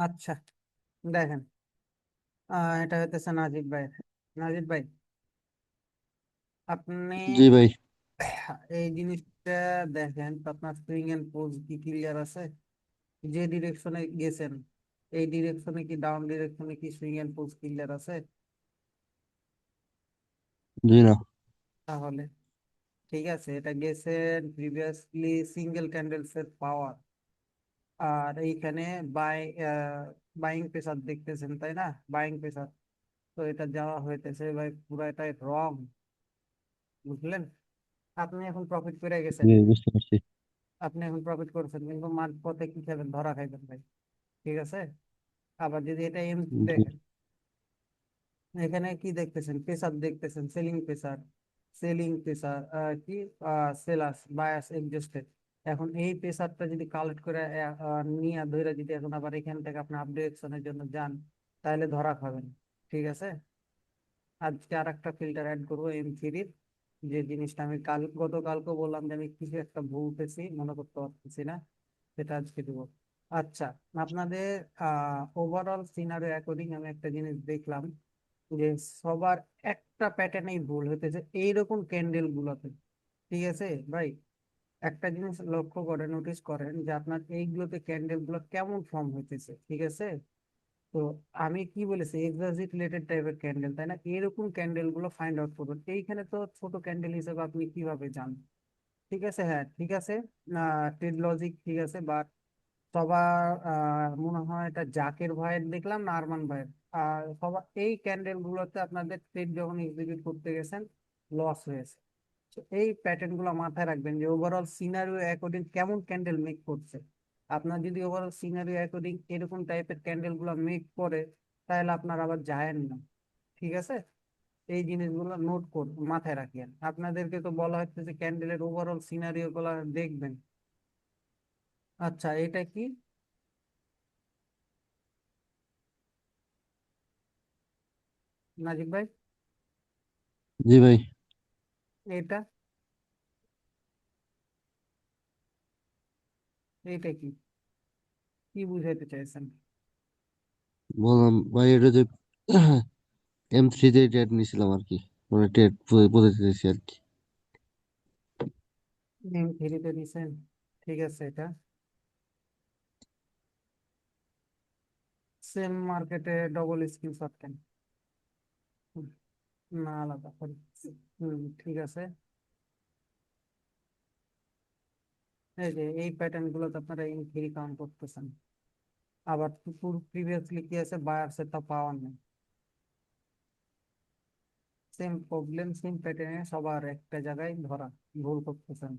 আচ্ছা, দেখেন, এটা হইতেছে নাজিব ভাই। নাজিব ভাই, আপনি জি ভাই। এই জিনিসটা দেখেন তো, আপনার সুইং এন্ড পোজ কি ক্লিয়ার আছে? যে ডিরেকশনে গেছেন, এই ডিরেকশনে কি, ডাউন ডিরেকশনে কি সুইং এন্ড পোজ ক্লিয়ার আছে? জি না। তাহলে ঠিক আছে, এটা গেছেন প্রিভিয়াসলি সিঙ্গেল ক্যান্ডেলস এর পাওয়ার। আর এইখানে বাই বাইং প্রেসার দেখতেছেন, তাই না? Buying pressure. তো এটা যাওয়া হইতেছে ভাই পুরাটাই রং, বুঝলেন? আপনি এখন প্রফিট করে গেছেন, জি বুঝতে পারছি। আপনি এখন প্রফিট করছেন, কিন্তু মাঝ পথে কি খাবেন? ধরা খাইবেন ভাই। ঠিক আছে। আবার যদি এটা এম জি দেখেন, এখানে কি দেখতেছেন? প্রেসার দেখতেছেন, সেলিং প্রেসার। সেলিং প্রেসার কি, সেলাস বায়াস এক্সস্টেড। এখন এই প্রেসারটা যদি কালেক্ট করে নিয়ে ধরে, যদি এখন আবার এখান থেকে আপনি আপ ডিরেকশনের জন্য যান, তাহলে ধরা খাবেন। ঠিক আছে। আজকে আর একটা ফিল্টার অ্যাড করবো M3-র। যে জিনিসটা আমি গতকালকে বললাম যে আমি কিছু একটা ভুলতেছি, মনে করতে পারতেছি না, সেটা আজকে দেবো। আচ্ছা, আপনাদের ওভারঅল সিনারিও অ্যাকর্ডিং আমি একটা জিনিস দেখলাম, যে সবার একটা প্যাটার্নেই ভুল হতেছে এইরকম ক্যান্ডেল গুলোতে। ঠিক আছে ভাই, একটা জিনিস লক্ষ্য করেন, নোটিস করেন যে আপনার এইগুলোতে ক্যান্ডেল গুলো কেমন ফর্ম হইতেছে। ঠিক আছে। তো আমি কি বলেছি, এক্সাজিট রিলেটেড টাইপের ক্যান্ডেল, তাই না? এরকম ক্যান্ডেল গুলো ফাইন্ড আউট করবেন। এইখানে তো ছোট ক্যান্ডেল হিসেবে আপনি কিভাবে জানবেন? ঠিক আছে, হ্যাঁ ঠিক আছে। ট্রেড লজিক ঠিক আছে, বাট সবার মনে হয় এটা জাকের ভাইয়ের দেখলাম না আরমান ভাইয়ের, সবার এই ক্যান্ডেল গুলোতে আপনাদের ট্রেড যখন এক্সিকিউট করতে গেছেন, লস হয়েছে। তো এই প্যাটার্ন গুলো মাথায় রাখবেন, যে ওভারঅল সিনারিও অ্যাকর্ডিং কেমন ক্যান্ডেল মেক করছে। আপনার যদি ওভারঅল সিনারিও অ্যাকর্ডিং এরকম টাইপের ক্যান্ডেল গুলো মেক করে, তাহলে আপনার আবার যায়েন না। ঠিক আছে। এই জিনিসগুলো নোট করুন, মাথায় রাখিয়েন। আপনাদেরকে তো বলা হচ্ছে যে ক্যান্ডেলের ওভারঅল সিনারিও গুলো দেখবেন। আচ্ছা, এটা কি নাজিব ভাই? জি ভাই। এটা, এটা কি, কি বুঝাইতে চাইছেন? বললাম ভাই, এটা যে M3 তে ট্রেড নিয়েছিলাম আর কি, মানে ট্রেড পদ্ধতি দিয়েছি আর কি। থ্রিতে দিছেন, ঠিক আছে। এটা সেম মার্কেটে ডবল স্ক্রিন শট কেন? না, আলাদা করে। ঠিক আছে। এই যে এই প্যাটার্ন গুলোতে আপনারা ইন থ্রি কাউন্ট করতেছেন, আবার প্রিভিয়াসলি কি আছে বায়ার তা পাওয়ার নেই। সেম প্রবলেম, সেম প্যাটার্নে সবার একটা জায়গায় ধরা, ভুল করতেছেন।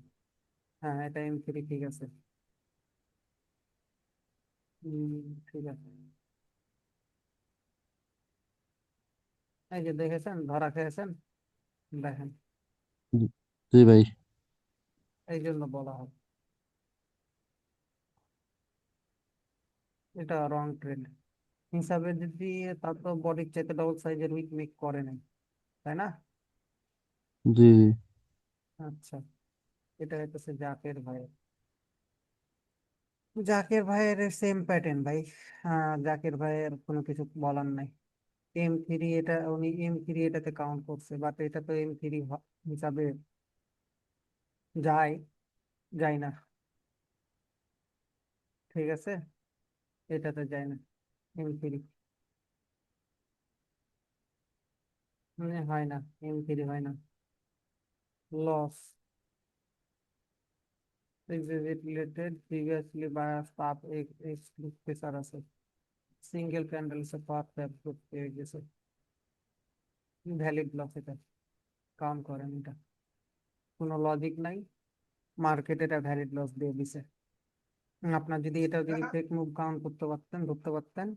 হ্যাঁ, এটা M3 ঠিক আছে। ঠিক আছে। এই যে দেখেছেন, ধরা খেয়েছেন। দেখেন, জি জি ভাই। এই জন্য বলা হয় এটা রং ট্রেন্ড হিসাবে। যদি তার তো বডির চাইতে ডবল সাইজের উইক মেক করে নাই, তাই না? জি জি। আচ্ছা, এটা হইতেছে জাকের ভাই। জাকের ভাইয়ের সেম প্যাটার্ন ভাই। জাকের ভাইয়ের কোনো কিছু বলার নাই। M3, এটা উনি M3 এটাতে কাউন্ট করছে, বাট এটা তো M3 হিসাবে যায়, যায় না। ঠিক আছে, এটাতে যায় না। M3 হয় না, M3 হয় না। Loss related previously bias up pressure আছে, সিঙ্গেল ক্যান্ডেল সে পাওয়ার ট্যাপ করতে গেছে, ভ্যালিড লস। এটা কাউন্ট করেন, এটা কোনো লজিক নাই, মার্কেট এটা ভ্যালিড লস দিয়ে দিছে। আপনার যদি এটা যদি ফেক মুভ কাউন্ট করতে পারতেন, ধরতে পারতেন,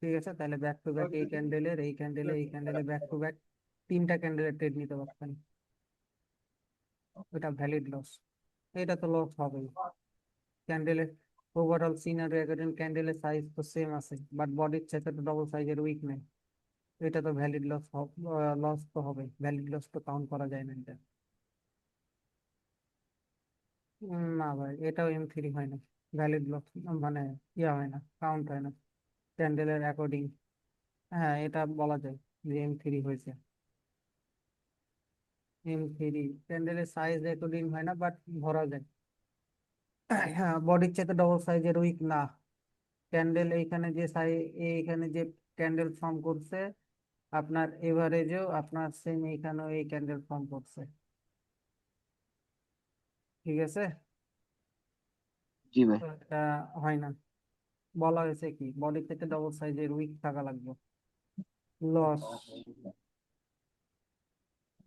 ঠিক আছে, তাহলে ব্যাক টু ব্যাক এই ক্যান্ডেলের, এই ক্যান্ডেলে, এই ক্যান্ডেলে ব্যাক টু ব্যাক তিনটা ক্যান্ডেলের ট্রেড নিতে পারতেন। এটা ভ্যালিড লস, এটা তো লস হবেই। ক্যান্ডেলের ওভারঅল সিনারি অ্যাকর্ডিং ক্যান্ডেলের সাইজ তো সেম আছে, বাট বডির চাইতে তো ডবল সাইজের উইক নেই। এটা তো ভ্যালিড লস, লস তো হবে, ভ্যালিড লস তো কাউন্ট করা যায় না এটা। না ভাই, এটাও M3 হয় না। ভ্যালিড লস মানে ইয়া হয় না, কাউন্ট হয় না। ক্যান্ডেলের অ্যাকর্ডিং, হ্যাঁ এটা বলা যায় যে M3 হয়েছে। M3 ক্যান্ডেলের সাইজ অ্যাকর্ডিং হয় না, বাট ধরা যায়। হ্যাঁ, বডির চাইতে ডবল সাইজের উইক না। ক্যান্ডেল এইখানে যে এইখানে যে ক্যান্ডেল ফর্ম করছে, আপনার এভারেজেও আপনার সেম এইখানেও এই ক্যান্ডেল ফর্ম করছে। ঠিক আছে, জি ভাই। তো এটা হয় না। বলা হয়েছে কি বডির থেকে ডবল সাইজের উইক থাকা লাগবে। লস,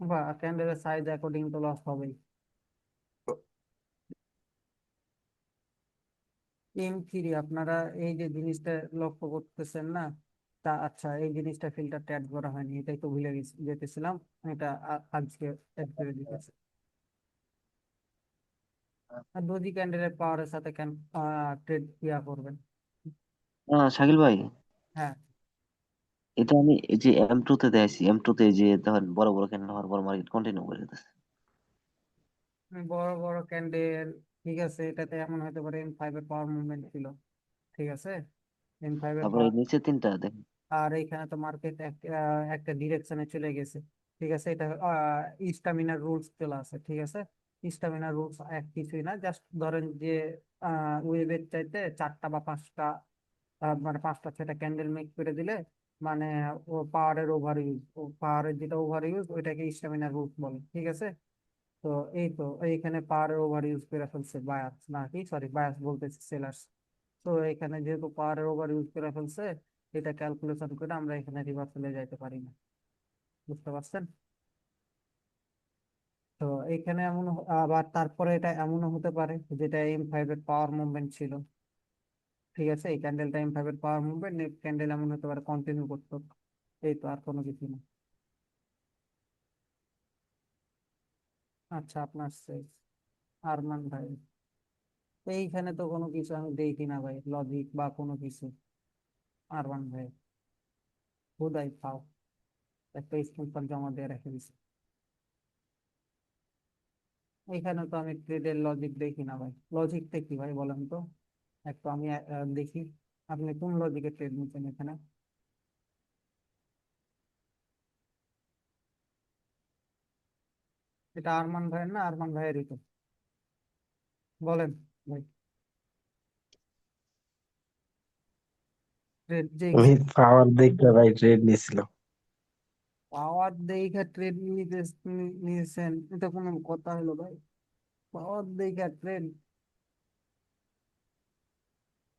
বা ক্যান্ডেলের সাইজ অ্যাকর্ডিং তো লস হবেই। M3 আপনারা এই যে জিনিসটা লক্ষ্য করতেছেন না, তা আচ্ছা এই জিনিসটা ফিল্টার অ্যাড করা হয়নি, এটাই তো ভুলে যেতেছিলাম। এটা আজকে অ্যাড করে দিতেছে। আর ডোজি ক্যান্ডেলের পাওয়ারের সাথে ট্রেড ইয়া করবেন। শাকিল ভাই, হ্যাঁ, এটা আমি এই যে M2 তে দেখছি, M2 তে যে দেখেন বড় বড় ক্যান্ডেল হওয়ার পর মার্কেট কন্টিনিউ করে যেতেছে। বড় বড় ক্যান্ডেল, ঠিক আছে, এটাতে এমন হতে পারে M5 এর পাওয়ার মুভমেন্ট ছিল। ঠিক আছে, M5 এর তারপরে পাওয়ার। এই নিচে তিনটা দেখেন। আর এইখানে তো মার্কেট একটা ডিরেকশনে চলে গেছে। ঠিক আছে, এটা স্টামিনার রুলস চলে আসে। ঠিক আছে, স্টামিনার রুলস এক কিছুই না, জাস্ট ধরেন যে ওয়েভের চাইতে চারটা বা পাঁচটা, মানে পাঁচটা ছয়টা ক্যান্ডেল মেক করে দিলে, মানে ও পাওয়ারের ওভার ইউজ, ও পাওয়ারের যেটা ওভার ইউজ ওইটাকে স্টামিনার রুলস বলে। ঠিক আছে, তো এই তো এইখানে পাওয়ারের ওভার ইউজ করে ফেলছে বায়াস, না কি সরি বায়াস বলতেছে সেলার্স। তো এখানে যেহেতু পাওয়ারের ওভার ইউজ করে ফেলছে, এটা ক্যালকুলেশন করে আমরা এখানে রিভার্সালে যাইতে পারি না। বুঝতে পারছেন? তো এখানে এমন আবার তারপরে এটা এমনও হতে পারে যেটা M5 এর পাওয়ার মুভমেন্ট ছিল। ঠিক আছে, এই ক্যান্ডেলটা M5 এর পাওয়ার মুভমেন্ট, নেক্সট ক্যান্ডেল এমন হতে পারে কন্টিনিউ করতো। এই তো, আর কোনো কিছু না। আচ্ছা, আপনার শেষ। আরমান ভাই, এইখানে তো কোনো কিছু আমি দেখি না ভাই, লজিক বা কোনো কিছু। আরমান ভাই হুদাই পাও, একটা স্ক্রিনশট জমা দিয়ে রেখে দিছি। এখানে তো আমি ট্রেডের লজিক দেখি না ভাই। লজিকটা কি ভাই বলেন তো, একটু আমি দেখি। আপনি কোন লজিকে ট্রেড নিচ্ছেন এখানে? এটা আরমান ভাইয়ের না, আরমান ভাইয়েরই তো। বলেন ভাই, ট্রেড যে আমি পাওয়ার দেখে ভাই ট্রেড নিয়েছিলাম। পাওয়ার দেখে ট্রেড নিয়েছেন, এটা কোনো কথা হলো ভাই? পাওয়ার দেখে ট্রেড,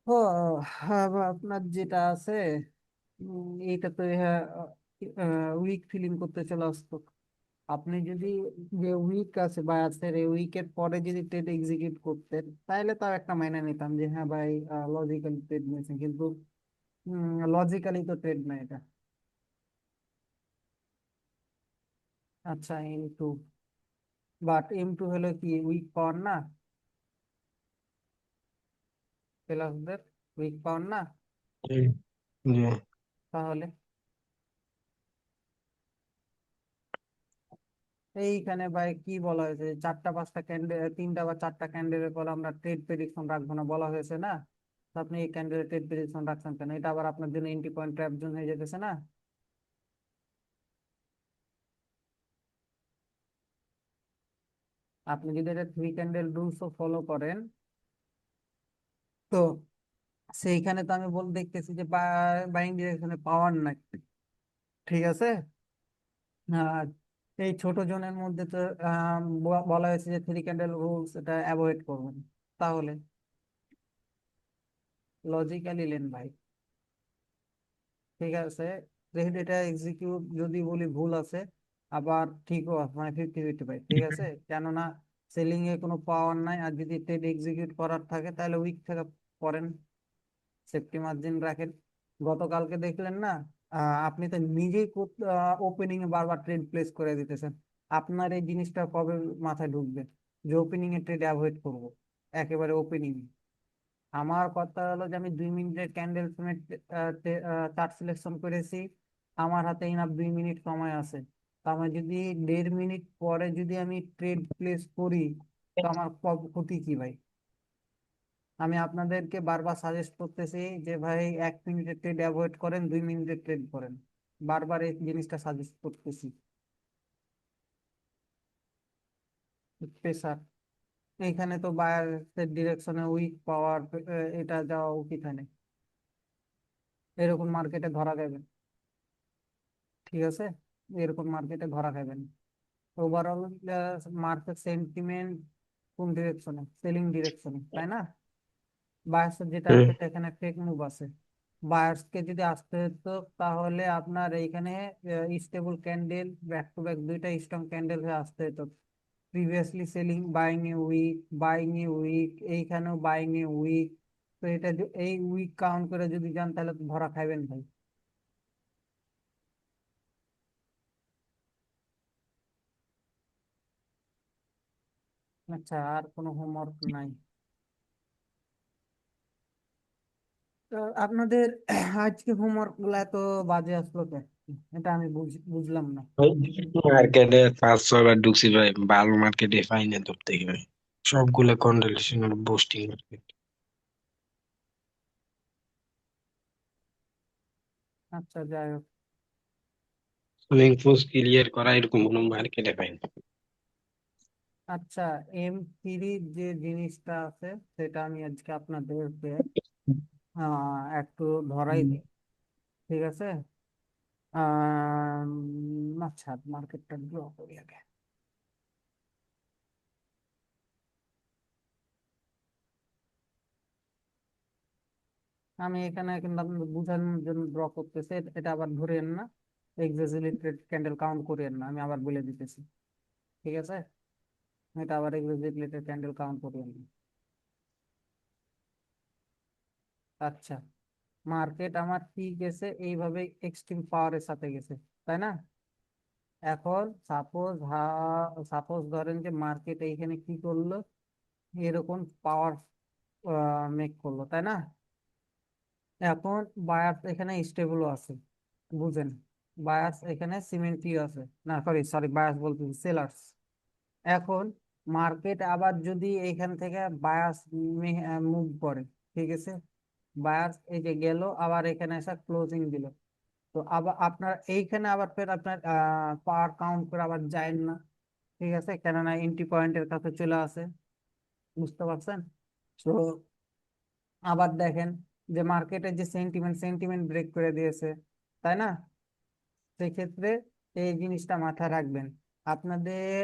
ও হ্যাঁ, আপনার যেটা আছে, এইটা তো উইক ফিলিং করতে চলে আসতো। আপনি যদি যে উইক আছে বা আছে এই উইকের পরে যদি ট্রেড এক্সিকিউট করতেন, তাহলে তাও একটা মাইনে নিতাম যে হ্যাঁ ভাই লজিক্যালি ট্রেড নিয়েছেন, কিন্তু লজিক্যালি তো ট্রেড না এটা। আচ্ছা, M2, বাট M2 হলো কি উইক পাওয়ার না? প্লাসদের উইক পাওয়ার না? জি জি। তাহলে এইখানে ভাই কি বলা হয়েছে, চারটা পাঁচটা ক্যান্ডেল, তিনটা বা চারটা ক্যান্ডেলের পর আমরা ট্রেড প্রেডিকশন রাখবো না বলা হয়েছে না? তো আপনি এই ক্যান্ডেলের ট্রেড প্রেডিকশন রাখছেন কেন? এটা আবার আপনার জন্য এন্ট্রি পয়েন্ট ট্র্যাপ জোন হয়ে যেতেছে না? আপনি যদি এটা থ্রি ক্যান্ডেল রুলস ফলো করেন, তো সেইখানে তো আমি দেখতেছি যে বাইং ডিরেকশনে পাওয়ার নাই। ঠিক আছে, আর এই ছোট জোনের মধ্যে তো বলা হয়েছে যে থ্রি ক্যান্ডেল রুলস এটা অ্যাভয়েড করবেন। তাহলে লজিক্যালি লেন ভাই। ঠিক আছে, যেহেতু এটা এক্সিকিউট যদি বলি ভুল আছে, আবার ঠিকও আছে, মানে 50-50 ভাই। ঠিক আছে, কেননা সেলিং এ কোনো পাওয়ার নাই, আর যদি ট্রেড এক্সিকিউট করার থাকে তাহলে উইক থেকে করেন, সেফটি মার্জিন রাখেন। গতকালকে দেখলেন না, আপনি তো নিজেই ওপেনিং এ বারবার ট্রেড প্লেস করে দিতেছেন। আপনার এই জিনিসটা কবে মাথায় ঢুকবে যে ওপেনিং এ ট্রেড অ্যাভয়েড করব? একেবারে ওপেনিং। আমার কথা হলো যে আমি 2 মিনিটের ক্যান্ডেল চার্ট সিলেকশন করেছি, আমার হাতে ইনাফ 2 মিনিট সময় আছে। তো আমার যদি 1.5 মিনিট পরে যদি আমি ট্রেড প্লেস করি, তো আমার ক্ষতি কি ভাই? আমি আপনাদেরকে বারবার সাজেস্ট করতেছি যে ভাই 1 মিনিটের ট্রেড অ্যাভয়েড করেন, 2 মিনিটের ট্রেড করেন। বারবার এই জিনিসটা সাজেস্ট করতেছি। প্রেসার, এইখানে তো বায়ারের ডিরেকশনে উইক পাওয়ার, এটা যাওয়া উচিত হয় না, এরকম মার্কেটে ধরা দেবেন। ঠিক আছে, এরকম মার্কেটে ধরা খাবেন। ওভারঅল মার্কেট সেন্টিমেন্ট কোন ডিরেকশনে? সেলিং ডিরেকশনে, তাই না? বায়ার্সের যেটা হুম। আছে সেখানে ফেক মুভ আছে। বায়ার্সকে যদি আসতে হতো তাহলে আপনার এইখানে stable candle, back to back দুইটা স্ট্রং ক্যান্ডেল হয়ে আসতে হতো। Previously selling, buying a wick, buying a wick, এইখানেও বাইং এ উইক। তো এটা এই উইক কাউন্ট করে যদি যান তাহলে তো ধরা খাইবেন ভাই। আচ্ছা, আর কোনো হোমওয়ার্ক নাই? তো আপনাদের আজকে হোমওয়ার্ক গুলা এত বাজে আসলো কেন? এটা আমি বুঝলাম না। ওই মার্কেটে 5-6 বার ঢুকছি ভাই, ভালো মার্কেটে পাই না ধরতে গেলে, সবগুলো কন্ডিশনাল বুস্টিং মার্কেট। আচ্ছা, যাই হোক। সুইং পোস্ট ক্লিয়ার করা এরকম কোনো মার্কেটে পাই না। আচ্ছা, M3 যে জিনিসটা আছে সেটা আমি আজকে আপনাদেরকে একটু ধরাই দিই। ঠিক আছে। আচ্ছা, মার্কেটটা ড্র করি আগে। আমি এখানে কিন্তু আপনাদের বোঝানোর জন্য ড্র করতেছি, এটা আবার ধরেন না, এক্সাজারেটেড ক্যান্ডেল কাউন্ট করেন না, আমি আবার বলে দিতেছি। ঠিক আছে, এটা আবার এক্সাজারেটেড ক্যান্ডেল কাউন্ট করেন না। আচ্ছা, মার্কেট আমার কি গেছে, এইভাবে এক্সট্রিম পাওয়ারের সাথে গেছে, তাই না? এখন সাপোজ ধরেন যে মার্কেট এইখানে কি করলো, এরকম পাওয়ার মেক করলো, তাই না? এখন বায়ার্স এখানে স্টেবলও আছে, বুঝেন? বায়ার্স এখানে সিমেন্টলি আছে, না সরি সরি, বায়ার্স বলতে সেলার্স। এখন মার্কেট আবার যদি এইখান থেকে বায়ার্স মুভ করে, ঠিক আছে, বায়ার্স এই যে গেল, আবার এখানে এসে ক্লোজিং দিল, তো আবার আপনার এইখানে আবার ফের আপনার পাওয়ার কাউন্ট করে আবার যায় না। ঠিক আছে, কেননা এন্ট্রি পয়েন্টের কাছে চলে আসে, বুঝতে পারছেন? তো আবার দেখেন যে মার্কেটের যে সেন্টিমেন্ট ব্রেক করে দিয়েছে, তাই না? সেক্ষেত্রে এই জিনিসটা মাথায় রাখবেন। আপনাদের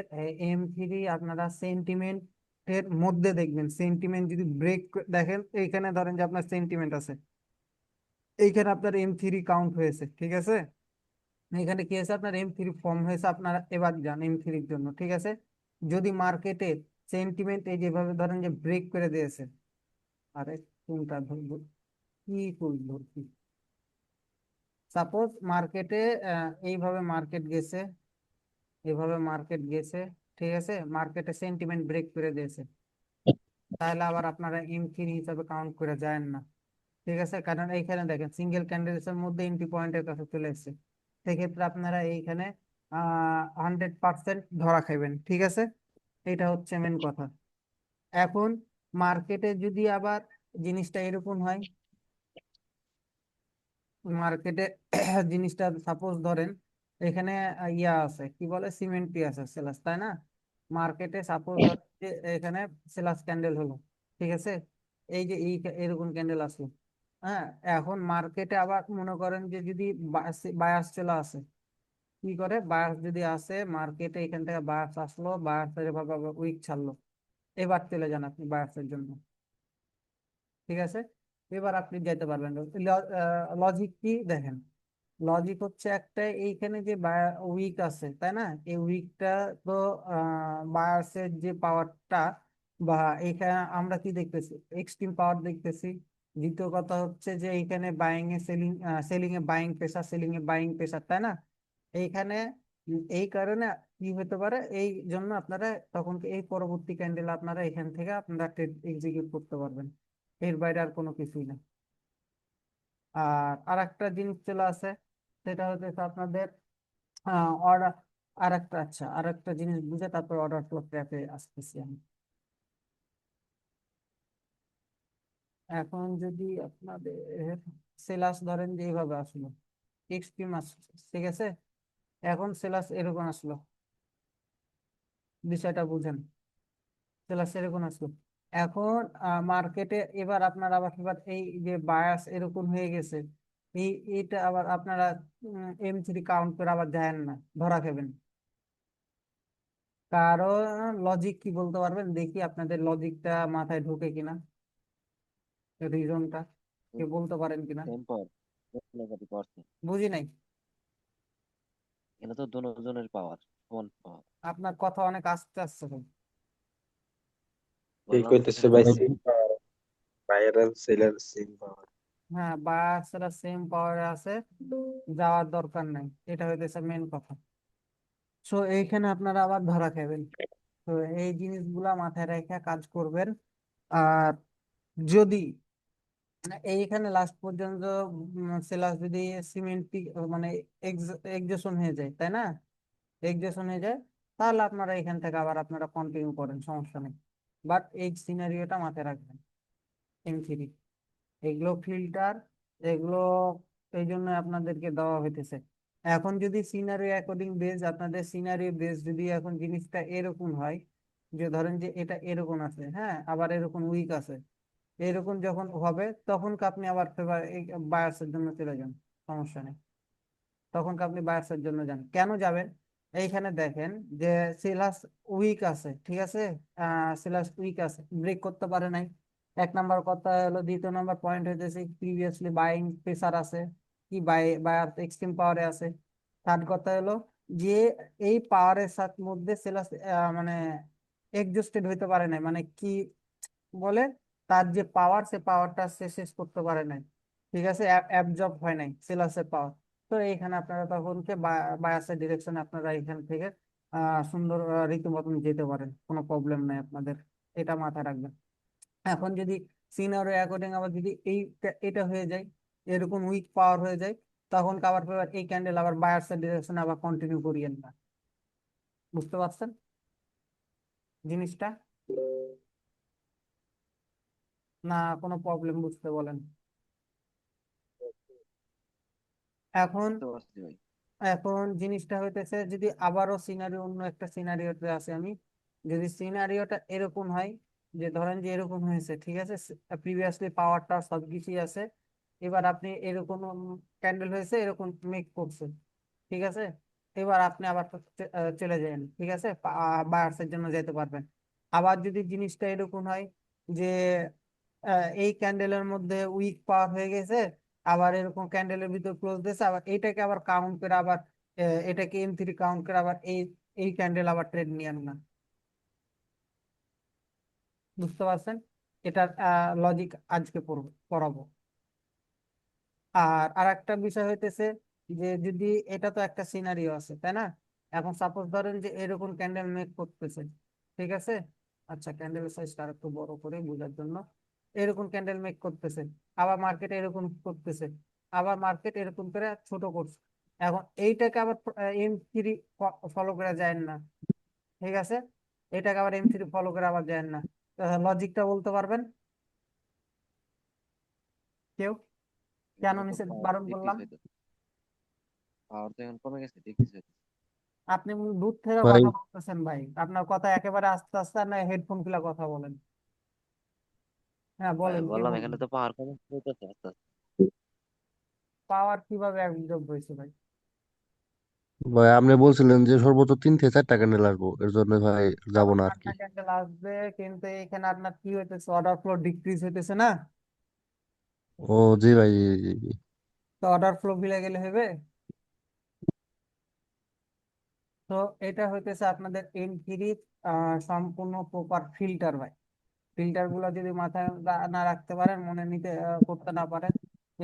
M3 আপনারা সেন্টিমেন্টের মধ্যে দেখবেন, সেন্টিমেন্ট যদি ব্রেক দেখেন, এইখানে ধরেন যে আপনার সেন্টিমেন্ট আছে, এইখানে আপনার M3 কাউন্ট হয়েছে, ঠিক আছে, এখানে কি হয়েছে, আপনার M3 ফর্ম হয়েছে, আপনারা এবার যান M3-র জন্য। ঠিক আছে, যদি মার্কেটে সেন্টিমেন্ট এই যেভাবে ধরেন যে ব্রেক করে দিয়েছে, আরে কোনটা ধরবো, কি ফুল ধরছি, সাপোজ মার্কেটে এইভাবে মার্কেট গেছে, এইভাবে মার্কেট গেছে, ঠিক আছে, মার্কেটে সেন্টিমেন্ট ব্রেক করে দিয়েছে, তাহলে আবার আপনারা M3 হিসাবে কাউন্ট করে যায় না। ঠিক আছে, কারণ এইখানে দেখেন সিঙ্গেল ক্যান্ডেলসের মধ্যে এন্ট্রি পয়েন্টের কাছে চলে এসেছে, সেক্ষেত্রে আপনারা এইখানে 100% ধরা খাইবেন। ঠিক আছে, এটা হচ্ছে মেন কথা। এখন মার্কেটে যদি আবার জিনিসটা এরকম হয়, মার্কেটে জিনিসটা সাপোজ ধরেন এখানে ইয়া আছে, কি বলে, সিমেন্টই আছে সেলাস, তাই না? মার্কেটে সাপোজ ধরেন যে এখানে সেলাস ক্যান্ডেল হলো, ঠিক আছে, এই যে এরকম ক্যান্ডেল আসলো। হ্যাঁ, এখন মার্কেটে আবার মনে করেন যে যদি বায়াস চলে আসে, কি করে, বায়াস যদি আসে মার্কেটে, এখান থেকে বায়াস আসলো, বায়াসের এভাবে উইক ছাড়লো, এবার চলে যান আপনি বায়াসের জন্য। ঠিক আছে, এবার আপনি যেতে পারবেন। লজিক কি দেখেন, লজিক হচ্ছে একটা, এইখানে যে উইক আছে, তাই না? এই উইকটা তো বায়াসের যে পাওয়ারটা, বা এখানে আমরা কি দেখতেছি, এক্সট্রিম পাওয়ার দেখতেছি। দ্বিতীয় কথা হচ্ছে যে এইখানে buying a selling, selling A buying pressure, selling A buying pressure, তাই না? এইখানে এই কারণে কি হতে পারে, এই জন্য আপনারা তখন এই পরবর্তী ক্যান্ডেল আপনারা এখান থেকে আপনারা ট্রেড এক্সিকিউট করতে পারবেন, এর বাইরে আর কোনো কিছুই না। আর আরেকটা জিনিস চলে আসে, সেটা হচ্ছে আপনাদের অর্ডার, আরেকটা জিনিস বুঝে তারপর অর্ডার ফ্লো ট্র্যাপে আসতেছি আমি। এখন যদি আপনাদের সেলাস ধরেন যে এইভাবে আসলো, এক্সট্রিম আসলো, ঠিক আছে, এখন সেলাস এরকম আসলো, বিষয়টা বুঝেন, সেলাস এরকম আসলো। এখন মার্কেটে এবার আপনারা আবার এবার এই যে বায়াস এরকম হয়ে গেছে, এইটা আবার আপনারা M3 কাউন্ট করে আবার যায় না, ধরা খাবেন। কারণ লজিক কি বলতে পারবেন দেখি, আপনাদের লজিকটা মাথায় ঢোকে কিনা, রিজনটা কে বলতে পারেন কিনা। সেম পাওয়ার লেখাটি পারছে। বুঝি নাই। এটা তো দুজনের পাওয়ার, সমান পাওয়ার। আপনার কথা অনেক আস্তে আস্তে হয়। কি বললাম কইতেছে এখানে ভাই, তো সেম পাওয়ার, বাইরের সেলের সেম পাওয়ার। হ্যাঁ, বায়াসরা সেম পাওয়ারে আছে, যাওয়ার দরকার নাই, এটা হইতেছে মেন কথা। সো এইখানে আপনারা আবার ধরা খাবেন। তো এই জিনিসগুলা মাথায় রেখে কাজ করবেন। আর যদি এইখানে লাস্ট পর্যন্ত সেলাস যদি সিমেন্টিক মানে এক্সজেশন হয়ে যায়, তাই না, এক্সজেশন হয়ে যায়, তাহলে আপনারা এখান থেকে আবার আপনারা কন্টিনিউ করেন, সমস্যা নেই। বাট এই সিনারিওটা মাথায় রাখবেন, M3 এগুলো ফিল্টার, এগুলো এই জন্য আপনাদেরকে দেওয়া হইতেছে। এখন যদি সিনারিও অ্যাকর্ডিং বেস, আপনাদের সিনারিও বেস যদি এখন জিনিসটা এরকম হয়, যে ধরেন যে এটা এরকম আছে, হ্যাঁ, আবার এরকম উইক আছে, এরকম যখন হবে তখন আপনি আবার ফেভার বায়ার্সের জন্য চলে যান, সমস্যা নেই। তখন আপনি বায়ার্সের জন্য যান, কেন যাবেন, এইখানে দেখেন যে সিলাস উইক আছে, ঠিক আছে, সিলাস উইক আছে, ব্রেক করতে পারে নাই, এক নাম্বার কথা হলো। দ্বিতীয় নাম্বার পয়েন্ট হইতেছে প্রিভিয়াসলি বাইং প্রেসার আছে, কি বায়ার এক্সট্রিম পাওয়ারে আছে। থার্ড কথা হলো যে এই পাওয়ারের সাথে মধ্যে সিলাস মানে এক্সজস্টেড হইতে পারে নাই, মানে কি বলে, তার যে পাওয়ার সে পাওয়ারটা সে শেষ করতে পারে নাই, ঠিক আছে, অ্যাবজর্ব হয় নাই সিলাসের পাওয়ার। তো এইখানে আপনারা তখন বায়াসের ডিরেকশনে আপনারা এখান থেকে সুন্দর রীতিমতন যেতে পারেন, কোনো প্রবলেম নাই আপনাদের, এটা মাথায় রাখবেন। এখন যদি সিনারিও অ্যাকর্ডিং আবার যদি এটা হয়ে যায়, এরকম উইক পাওয়ার হয়ে যায়, তখন আবার ফের এই ক্যান্ডেল আবার বায়াসের ডিরেকশনে আবার কন্টিনিউ করিয়েন না। বুঝতে পারছেন জিনিসটা, না কোনো প্রবলেম বুঝতে বলেন। এখন বুঝতে পারছি ভাই। এখন জিনিসটা হইতেছে, যদি আবারও সিনারিও অন্য একটা সিনারিওতে আছে আমি, যদি সিনারিওটা এরকম হয়, যে ধরেন যে এরকম হয়েছে, ঠিক আছে, প্রিভিয়াসলি পাওয়ারটা সবকিছুই আছে, এবার আপনি এরকম ক্যান্ডেল হয়েছে এরকম মেক করছে, ঠিক আছে, এবার আপনি আবার চলে যান, ঠিক আছে, বায়ার্সের জন্য যেতে পারবেন। আবার যদি জিনিসটা এরকম হয় যে এই ক্যান্ডেলের মধ্যে উইক পাওয়ার হয়ে গেছে, আবার এরকম ক্যান্ডেলের ভিতর ক্লোজ দিয়েছে, আবার এটাকে আবার কাউন্ট করে আবার এটাকে M3 কাউন্ট করে আবার এই এই ক্যান্ডেল আবার ট্রেড নিয়ে না। বুঝতে পারছেন, এটার লজিক আজকে পড়াবো। আর আরেকটা বিষয় হইতেছে যে যদি এটা তো একটা সিনারিও আছে, তাই না, এখন সাপোজ ধরেন যে এরকম ক্যান্ডেল মেক করতেছে, ঠিক আছে, আচ্ছা ক্যান্ডেল সাইজটা আরেকটু বড় করে বোঝার জন্য, এরকম ক্যান্ডেল মেক করতেছে, আবার মার্কেট এরকম করতেছে, আবার মার্কেট এরকম করে ছোট করছে, এখন এইটাকে আবার M3 ফলো করা যায় না, ঠিক আছে, এটাকে আবার M3 ফলো করে আবার যায় না, লজিকটা বলতে পারবেন কেউ, কেন এখানে তো নিষেধ পাওয়ার বারণ ডিক্রিজ করলাম। হইতেছে। পাওয়ার তো এখন কমে গেছে, ডিক্রিজ হইতেছে। আপনি দূর থেকে ভাই কথা বলতেছেন ভাই, আপনার কথা একেবারে আস্তে আস্তে, আর না হেডফোন খুলে কথা বলেন। হ্যাঁ ভাই বলেন, কে বললাম বলবেন। এখানে তো পাওয়ার কমে হইতেছে আস্তে আস্তে। পাওয়ার কিভাবে একযোগ হয়েছে ভাই। ভাই আপনি বলছিলেন যে সর্বোচ্চ 3 থেকে 4টা ক্যান্ডেল আসবো, এর জন্য ভাই যাবো না আর কি। আটটা ক্যান্ডেল আসবে, কিন্তু এখানে আপনার কি হইতেছে, অর্ডার ফ্লো ডিক্রিজ হইতেছে না, ও জি ভাই, জি জি জি। তো অর্ডার ফ্লো মিলে গেলে হবে। তো এটা হইতেছে আপনাদের M3 সম্পূর্ণ প্রপার ফিল্টার ভাই। ফিল্টার গুলো যদি মাথায় না রাখতে পারেন, মনে নিতে করতে না পারেন,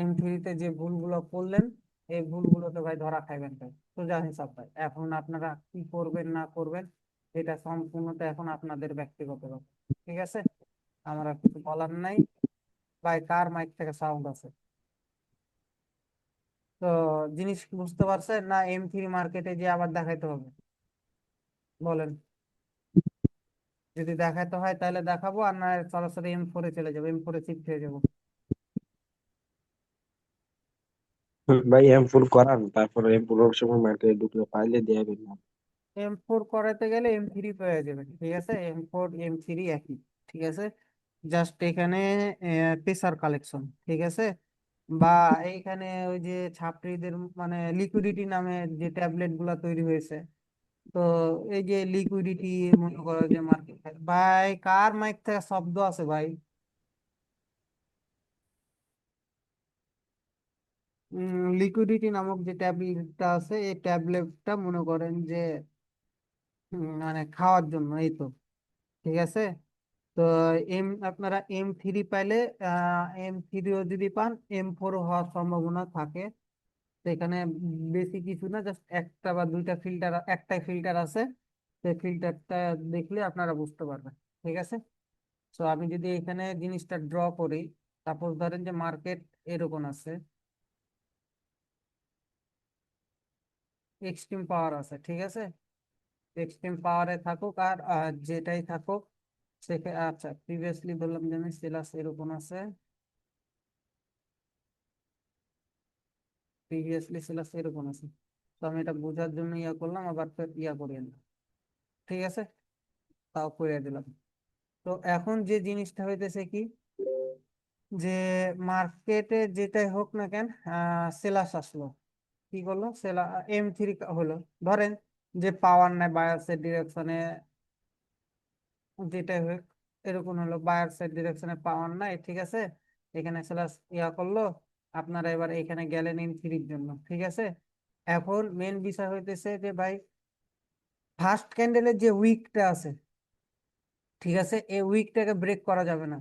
M3-তে যে ভুলগুলো করলেন, এই ভুলগুলোতে ভাই ধরা খাইবেন ভাই, সোজা হিসাব ভাই। এখন আপনারা কি করবেন না করবেন, এটা সম্পূর্ণটা এখন আপনাদের ব্যক্তিগত ব্যাপার, ঠিক আছে, আমার আর কিছু বলার নাই। ভাই কার মাইক থেকে সাউন্ড আছে, তো জিনিস বুঝতে পারছেন না, M3 মার্কেটে যে আবার দেখাইতে হবে, বলেন, যদি দেখাইতে হয় তাহলে দেখাবো, আর না সরাসরি M4-এ চলে যাবো, M4-এ শিফট হয়ে যাবো। ভাই M4 করান, তারপর M4 এর সময় মার্কেটে ঢুকলে পাইলে দিয়ে দিন না। M4 করাতে গেলে M3 পেয়ে যাবেন, ঠিক আছে, M4 M3 একই, ঠিক আছে। জাস্ট এখানে পেসার কালেকশন, ঠিক আছে, বা এইখানে ওই যে ছাত্রীদের মানে লিকুইডিটি নামে যে ট্যাবলেট গুলা তৈরি হয়েছে, তো এই যে লিকুইডিটি মনে করো যে মার্কেট। ভাই কার মাইক থেকে শব্দ আছে ভাই? লিকুইডিটি নামক যে ট্যাবলেটটা আছে, এই ট্যাবলেটটা মনে করেন যে মানে খাওয়ার জন্য, এই তো, ঠিক আছে। তো আপনারা M3 পাইলে M3ও যদি পান, M4 হওয়ার সম্ভাবনা থাকে। তো এখানে বেশি কিছু না, জাস্ট একটা বা দুইটা ফিল্টার, একটাই ফিল্টার আছে, সেই ফিল্টারটা দেখলে আপনারা বুঝতে পারবেন, ঠিক আছে। তো আমি যদি এখানে জিনিসটা ড্র করি, সাপোজ ধরেন যে মার্কেট এরকম আছে, এক্সট্রিম পাওয়ার আছে, ঠিক আছে, এক্সট্রিম পাওয়ারে থাকুক আর যেটাই থাকুক সেখানে, আচ্ছা প্রিভিয়াসলি বললাম যে আমি সেলাস এরকম আছে, প্রিভিয়াসলি সেলাস এরকম আছে। তো আমি এটা বোঝার জন্য ইয়া করলাম, আবার ফের ইয়া করিয়ে না, ঠিক আছে, তাও করে দিলাম। তো এখন যে জিনিসটা হইতেছে কি, যে মার্কেটে যেটাই হোক না কেন, সেলাস আসলো, কি করলো, M3 হলো, ধরেন যে পাওয়ার নাই বায়ার্সের ডিরেকশনে, যেটাই হোক এরকম হলো, বায়ার্সের ডিরেকশনে পাওয়ার নাই, ঠিক আছে, এখানে সেলাস ইয়া করলো, আপনারা এবার এখানে গেলেন M3-র জন্য, ঠিক আছে। এখন মেন বিষয় হইতেছে যে ভাই ফার্স্ট ক্যান্ডেলের যে উইকটা আছে, ঠিক আছে, এই উইকটাকে ব্রেক করা যাবে না,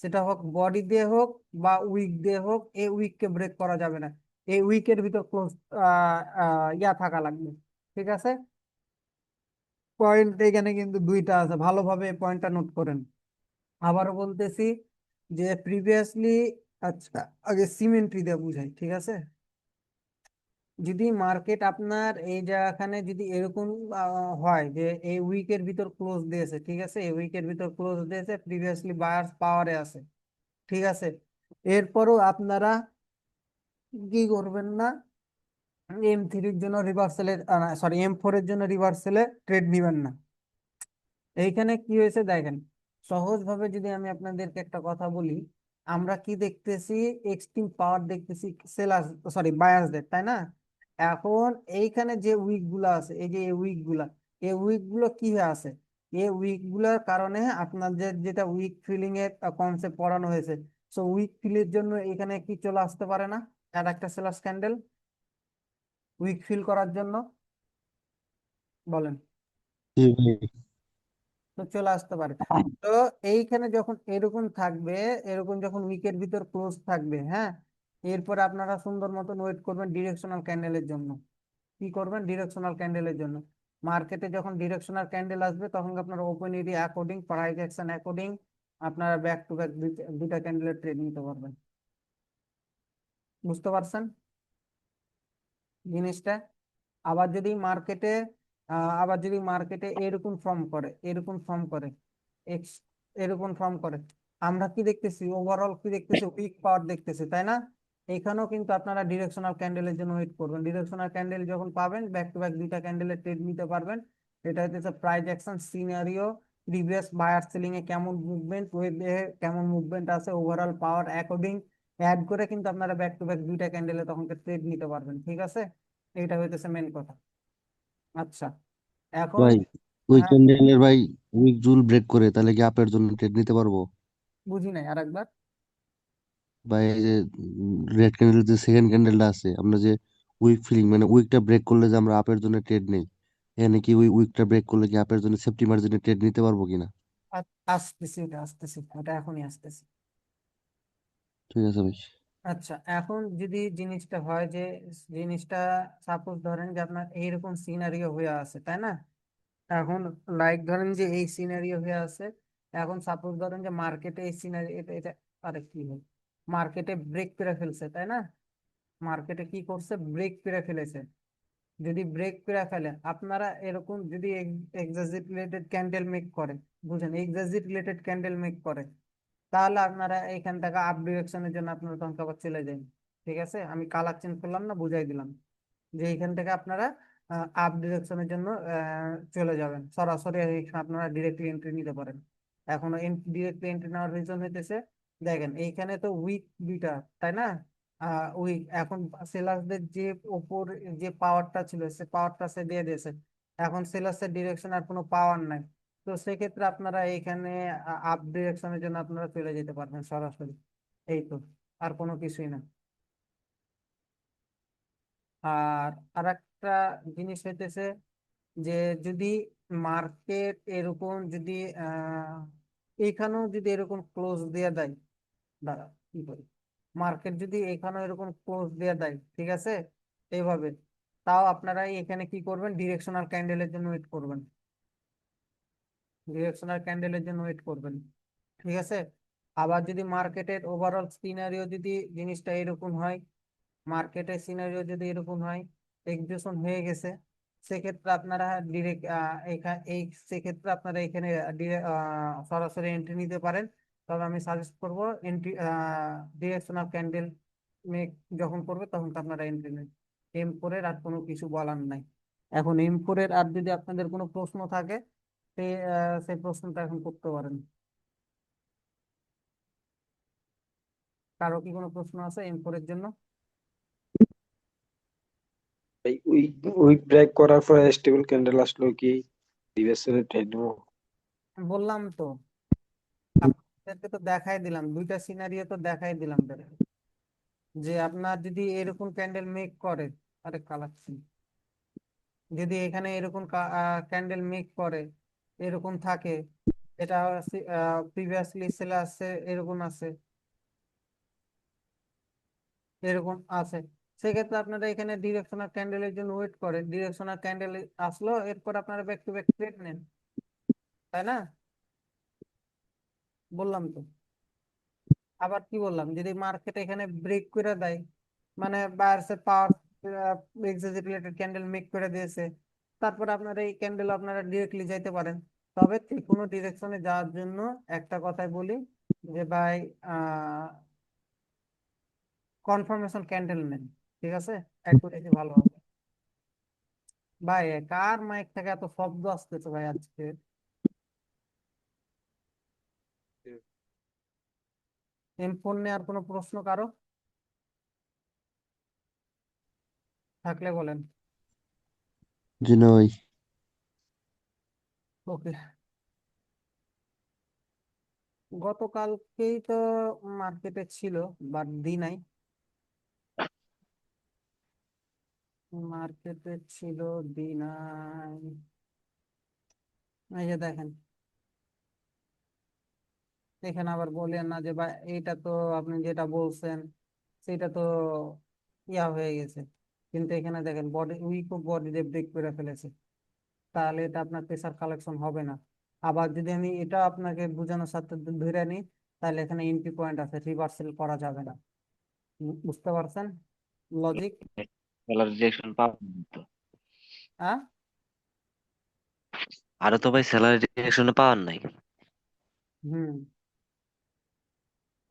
সেটা হোক বডি দিয়ে হোক বা উইক দিয়ে হোক, এই উইককে ব্রেক করা যাবে না, এই উইকের ভিতর ক্লোজ ইয়া থাকা লাগবে, ঠিক আছে। পয়েন্ট এখানে কিন্তু দুইটা আছে, ভালোভাবে পয়েন্টটা নোট করেন। আবারও বলতেছি যে প্রিভিয়াসলি, আচ্ছা আগে সিমেন্ট্রি দিয়ে বুঝাই, ঠিক আছে। যদি মার্কেট আপনার এই জায়গাখানে যদি এরকম হয় যে এই উইকের ভিতর ক্লোজ দিয়েছে, ঠিক আছে, এই উইকের ভিতর ক্লোজ দিয়েছে, প্রিভিয়াসলি বায়ার্স পাওয়ারে আছে, ঠিক আছে, এরপরও আপনারা কি করবেন না, M3-র জন্য রিভার্সালের, সরি M4-এর জন্য রিভার্সালে ট্রেড নিবেন না। এইখানে কি হয়েছে দেখেন, সহজ ভাবে যদি আমি আপনাদেরকে একটা কথা বলি, আমরা কি দেখতেছি, এক্সট্রিম পাওয়ার দেখতেছি সেলার, সরি বায়ার্সদের, তাই না। এখন এইখানে যে উইক গুলা আছে, এই যে উইক গুলা, এই উইক গুলো কি হয়ে আছে, এই উইক গুলার কারণে আপনাদের যেটা উইক ফিলিং এর কনসেপ্ট পড়ানো হয়েছে, সো উইক ফিলের জন্য এখানে কি চলে আসতে পারে না, আর একটা সেলার ক্যান্ডেল উইক ফিল করার জন্য, বলেন, জি ভাই। তো চলে আসতে পারে। তো এইখানে যখন এরকম থাকবে, এরকম যখন উইকের ভিতর ক্লোজ থাকবে, হ্যাঁ, এরপরে আপনারা সুন্দর মতন ওয়েট করবেন ডিরেকশনাল ক্যান্ডেলের জন্য। কি করবেন, ডিরেকশনাল ক্যান্ডেলের জন্য। মার্কেটে যখন ডিরেকশনাল ক্যান্ডেল আসবে, তখন আপনারা open area according, price action according আপনারা ব্যাক টু ব্যাক দুইটা ক্যান্ডেলের ট্রেড নিতে পারবেন। বুঝতে পারছেন জিনিসটা? আবার যদি মার্কেটে এরকম ফর্ম করে, এরকম ফর্ম করে, এক্স এরকম ফর্ম করে, আমরা কি দেখতেছি, ওভারঅল কি দেখতেছি, উইক পাওয়ার দেখতেছি, তাই না। এখানেও কিন্তু আপনারা ডিরেকশনাল ক্যান্ডেলের জন্য ওয়েট করবেন, ডিরেকশনাল ক্যান্ডেল যখন পাবেন, ব্যাক টু ব্যাক দুইটা ক্যান্ডেলের ট্রেড নিতে পারবেন। এটা হচ্ছে price action scenario, previous buyer selling এ কেমন মুভমেন্ট, ওয়েবে কেমন মুভমেন্ট আছে, ওভারঅল পাওয়ার অ্যাকর্ডিং অ্যাড করে কিন্তু আপনারা ব্যাক টু ব্যাক দুইটা ক্যান্ডেলে তখন ট্রেড নিতে পারবেন, ঠিক আছে। এইটা হইতেছে মেন কথা। আচ্ছা, এখন ভাই ওই হ্যাঁ, ক্যান্ডেলের ভাই উইক রুল ব্রেক করে তাহলে কি আপের জন্য ট্রেড নিতে পারবো? বুঝি নাই আরেকবার। ভাই এই যে রেড ক্যান্ডেল যে সেকেন্ড ক্যান্ডেলটা আছে, আমরা যে উইক ফিলিং মানে উইকটা ব্রেক করলে যে আমরা আপের জন্য ট্রেড নেই, এখানে কি ওই উইকটা ব্রেক করলে কি আপের জন্য সেফটি মার্জিনে ট্রেড নিতে পারবো কিনা? আসতেছি, ওটা আসতেছি, ওটা এখনই আসতেছি। ঠিক আছে ভাই। আচ্ছা, এখন যদি জিনিসটা হয় যে, জিনিসটা সাপোজ ধরেন যে আপনার এইরকম সিনারিও হয়ে আছে, তাই না। এখন লাইক ধরেন যে এই সিনারিও হয়ে আছে, এখন সাপোজ ধরেন যে মার্কেটে এই সিনারি, এটা এটা আরে কি হয়, মার্কেটে ব্রেক করে ফেলছে, তাই না, মার্কেটে কি করছে, ব্রেক করে ফেলেছে। যদি ব্রেক করে ফেলে, আপনারা এরকম যদি এক্সাজিট রিলেটেড ক্যান্ডেল মেক করে, বুঝেন, এক্সাজিট রিলেটেড ক্যান্ডেল মেক করে, তাহলে আপনারা এখান থেকে আপ ডিরেকশনের জন্য আপনারা তখন আবার চলে যান। ঠিক আছে, আমি কালার চেঞ্জ করলাম না, বুঝাই দিলাম যে এইখান থেকে আপনারা আপ ডিরেকশনের জন্য চলে যাবেন, সরাসরি এইখানে আপনারা ডিরেক্টলি এন্ট্রি নিতে পারেন। এখন ডিরেক্টলি এন্ট্রি নেওয়ার রিজন হইতেছে, দেখেন এইখানে তো উইক দুইটা, তাই না? উইক এখন সেলার্সদের যে ওপর যে পাওয়ারটা ছিল সে পাওয়ারটা সে দিয়ে দিয়েছে, এখন সেলার্সের ডিরেকশন আর কোনো পাওয়ার নাই। তো সেক্ষেত্রে আপনারা এইখানে আপ ডিরেকশনের জন্য আপনারা চলে যেতে পারবেন সরাসরি। এই তো, আর কোনো কিছুই না। আর আরেকটা জিনিস হইতেছে যে যদি মার্কেট এরকম যদি এইখানেও যদি এরকম ক্লোজ দিয়ে দেয়, দাঁড়া কি করি, মার্কেট যদি এখানেও এরকম ক্লোজ দিয়ে দেয়, ঠিক আছে, এইভাবে, তাও আপনারা এখানে কি করবেন, ডিরেকশনাল ক্যান্ডেলের জন্য ওয়েট করবেন, ডিরেকশনাল ক্যান্ডেলের জন্য ওয়েট করবেন, ঠিক আছে। আবার যদি মার্কেটের ওভারঅল সিনারিও যদি জিনিসটা এরকম হয়, মার্কেটের সিনারিও যদি এরকম হয়, এক্সিকিউশন হয়ে গেছে, সেক্ষেত্রে আপনারা ডিরেক্ট এই সেক্ষেত্রে আপনারা এখানে সরাসরি এন্ট্রি নিতে পারেন। তবে আমি সাজেস্ট করবো এন্ট্রি ডিরেকশনাল ক্যান্ডেল মেক যখন করবে তখন তো আপনারা এন্ট্রি নেন। M4 এর আর কোনো কিছু বলার নাই। এখন M4 এর আর যদি আপনাদের কোনো প্রশ্ন থাকে সেই প্রশ্নটা এখন করতে পারেন। কারো কি কোনো প্রশ্ন আছে M4 এর জন্য? এই উইক ব্রেক করার পরে স্টেবল ক্যান্ডেল আসলো কি রিভার্সাল ট্রেড নেবো? বললাম তো, আপনাদেরকে তো দেখাই দিলাম, দুইটা সিনারিও তো দেখাই দিলাম যে আপনার যদি এরকম ক্যান্ডেল মেক করে, আরে কালাচ্ছি, যদি এখানে এরকম ক্যান্ডেল মেক করে, এরকম থাকে, এটা প্রিভিয়াসলি সেল আছে, এরকম আছে, এরকম আছে, সেক্ষেত্রে আপনারা এখানে ডিরেকশনাল ক্যান্ডেলের জন্য ওয়েট করেন, ডিরেকশনাল ক্যান্ডেল আসলো, এরপর আপনারা ব্যাক টু ব্যাক ট্রেড নেন, তাই না? বললাম তো। আবার কি বললাম, যদি মার্কেট এখানে ব্রেক করে দেয়, মানে বায়ার্সের পাওয়ার এক্সিট রিলেটেড ক্যান্ডেল মেক করে দিয়েছে, তারপর আপনারা এই ক্যান্ডেল আপনারা ডিরেক্টলি যাইতে পারেন। তবে যে কোনো ডিরেকশনে যাওয়ার জন্য একটা কথাই বলি যে ভাই, কনফার্মেশন ক্যান্ডেল নেন, ঠিক আছে, অ্যাকুরেসি ভালো হবে। ভাই কার মাইক থেকে এত শব্দ আসতেছে ভাই আজকে? M4 নিয়ে আর কোনো প্রশ্ন কারো থাকলে বলেন। জি না ভাই। ওকে, গতকালকেই তো মার্কেটে ছিল, বাট দি নাই, মার্কেটে ছিল, দি নাই। এই যে দেখেন, এখানে আবার বলেন না যে ভাই এইটা তো আপনি যেটা বলছেন সেটা তো ইয়া হয়ে গেছে, কিন্তু এখানে দেখেন বডি উইকও বডি ব্রেক করে ফেলেছে, তাহলে এটা আপনার প্রেসার কালেকশন হবে না। আবার যদি আমি এটা আপনাকে বোঝানোর সাথে ধরে নিই, তাহলে এখানে এন্ট্রি পয়েন্ট আছে, রিভার্সাল করা যাবে না। বুঝতে পারছেন লজিক? সেলার রিজেকশন পাবেন তো? হ্যাঁ, আরো তো ভাই সেলার রিজেকশন পাওয়ার নাই। হুম,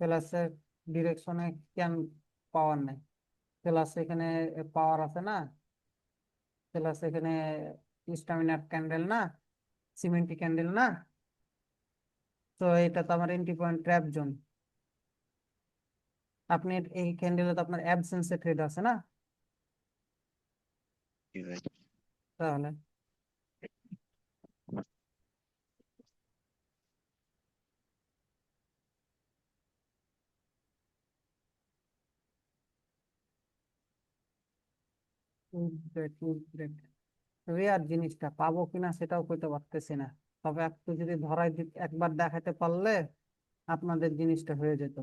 প্লাসের ডিরেকশনে কেন পাওয়ার নাই? প্লাস এখানে পাওয়ার আছে না, প্লাস এখানে স্টামিনার ক্যান্ডেল না, সিমেন্টি ক্যান্ডেল না, তো এটা তো আমার এন্ট্রি পয়েন্ট ট্র্যাপ জোন। আপনি এই ক্যান্ডেলে তো আপনার অ্যাবসেন্সে ট্রেড আছে না, জি ভাই। তাহলে রেয়ার জিনিসটা পাবো কিনা সেটাও কইতে পারতেছি না। তবে একটু যদি ধরাই একবার দেখাতে পারলে আপনাদের জিনিসটা হয়ে যেত।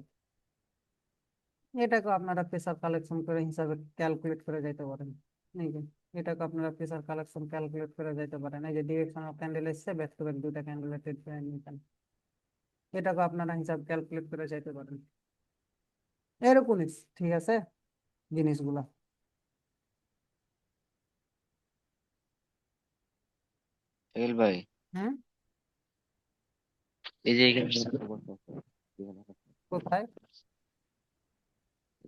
এটাকে আপনারা প্রেসার কালেকশন করে হিসাবে ক্যালকুলেট করে যাইতে পারেন। এই যে এটাকে আপনারা প্রেসার কালেকশন ক্যালকুলেট করে যাইতে পারেন, এই যে ডিরেকশনাল ক্যান্ডেল এসছে, ব্যাক টু ব্যাক দুইটা ক্যান্ডেলের ট্রেড করে নিতেন, এটাকে আপনারা হিসাব ক্যালকুলেট করে যাইতে পারেন। এরকমই, ঠিক আছে জিনিসগুলা। শাকিল ভাই, হুম, এই যে এখানে কোথায়?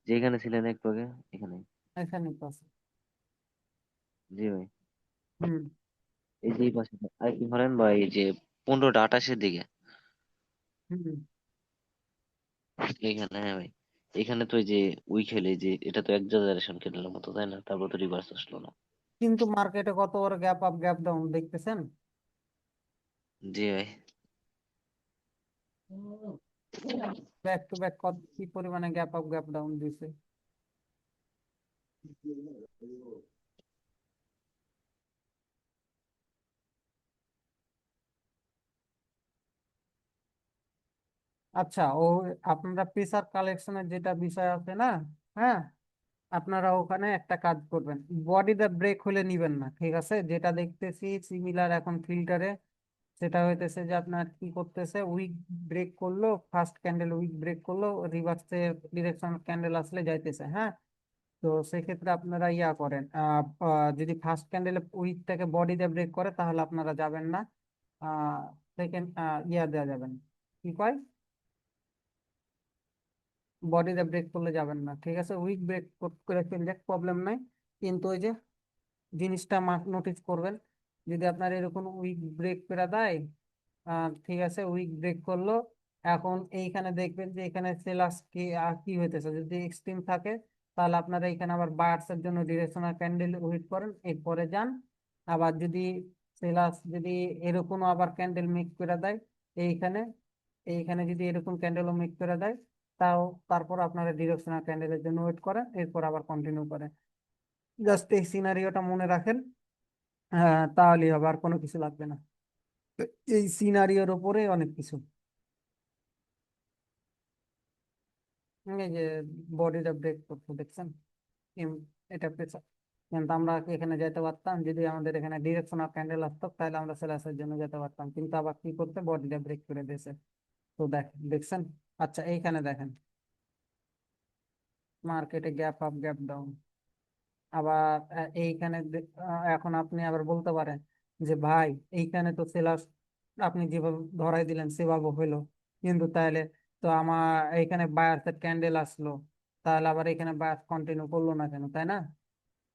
যেখানে ছিলেন একটু আগে, এখানে। এখানে তো আছে। জি ভাই। হুম এই যে এই পাশে আর কি ধরেন ভাই, এই যে 15টা 28-এর দিকে হুম। এইখানে, হ্যাঁ ভাই, এখানে তো এই যে উই খেলে, যে এটা তো এক্সাজারেশন ক্যান্ডেলের মতো, তাই না? তারপর তো রিভার্স আসলো না। কিন্তু মার্কেটে কত বড় গ্যাপ আপ গ্যাপ ডাউন দেখতেছেন? জি ভাই। ব্যাক টু ব্যাক কত কি পরিমাণে গ্যাপ আপ গ্যাপ ডাউন দিছে। আচ্ছা, ও আপনারা পেসার কালেকশনের যেটা বিষয় আছে না, হ্যাঁ, আপনারা ওখানে একটা কাজ করবেন, বডিতে ব্রেক হলে নিবেন না, ঠিক আছে? যেটা দেখতেছি সিমিলার এখন ফিল্টারে, সেটা হইতেছে যে আপনার কি করতেছে, উইক ব্রেক করলো, ফার্স্ট ক্যান্ডেল উইক ব্রেক করলো, রিভার্সে ডিরেকশন ক্যান্ডেল আসলে যাইতেছে, হ্যাঁ। তো সেক্ষেত্রে আপনারা ইয়া করেন, যদি ফার্স্ট ক্যান্ডেলে উইকটাকে বডিতে ব্রেক করে তাহলে আপনারা যাবেন না, সেকেন্ড ইয়া দেওয়া যাবেন, কি কয়, বডিতে ব্রেক করলে যাবেন না, ঠিক আছে? উইক ব্রেক করে ফেললে প্রবলেম নাই, কিন্তু ওই যে জিনিসটা নোটিস করবেন, যদি আপনার এরকম উইক ব্রেক করে দেয়, ঠিক আছে, উইক ব্রেক করলো, এখন এইখানে দেখবেন যে এখানে সেলার্স কি কি হইতেছে, যদি এক্সট্রিম থাকে তাহলে আপনারা এখানে আবার বায়ার্স এর জন্য ডিরেকশনাল ক্যান্ডেল ওয়েট করেন, এরপরে যান। আবার যদি সেলার্স যদি এরকম আবার ক্যান্ডেল মেক করে দেয় এইখানে, এইখানে যদি এরকম ক্যান্ডেলও মেক করে দেয়, তাও তারপর আপনারা ডিরেকশনাল ক্যান্ডেলের জন্য ওয়েট করেন, এরপর আবার কন্টিনিউ করেন। জাস্ট এই সিনারিওটা মনে রাখেন, তাহলেই হবে, আর কোনো কিছু লাগবে না। তো এই সিনারিওর উপরে অনেক কিছু, এই যে বডিটা ব্রেক করতে দেখছেন, এটা পেছাল, কিন্তু আমরা এখানে যেতে পারতাম যদি আমাদের এখানে ডিরেকশনাল ক্যান্ডেল আসতো, তাহলে আমরা সেলাসের জন্য যেতে পারতাম, কিন্তু আবার কি করতে, বডিটা ব্রেক করে দিয়েছে। তো দেখছেন। আচ্ছা, এইখানে দেখেন, মার্কেটে গ্যাপ আপ গ্যাপ ডাউন, আবার এইখানে এখন আপনি আবার বলতে পারেন যে ভাই, এইখানে তো সেলার আপনি যেভাবে ধরাই দিলেন সেভাবে হইলো, কিন্তু তাহলে তো আমার এইখানে বায়ার্সের ক্যান্ডেল আসলো, তাহলে আবার এখানে বায়ার্স কন্টিনিউ করলো না কেন, তাই না?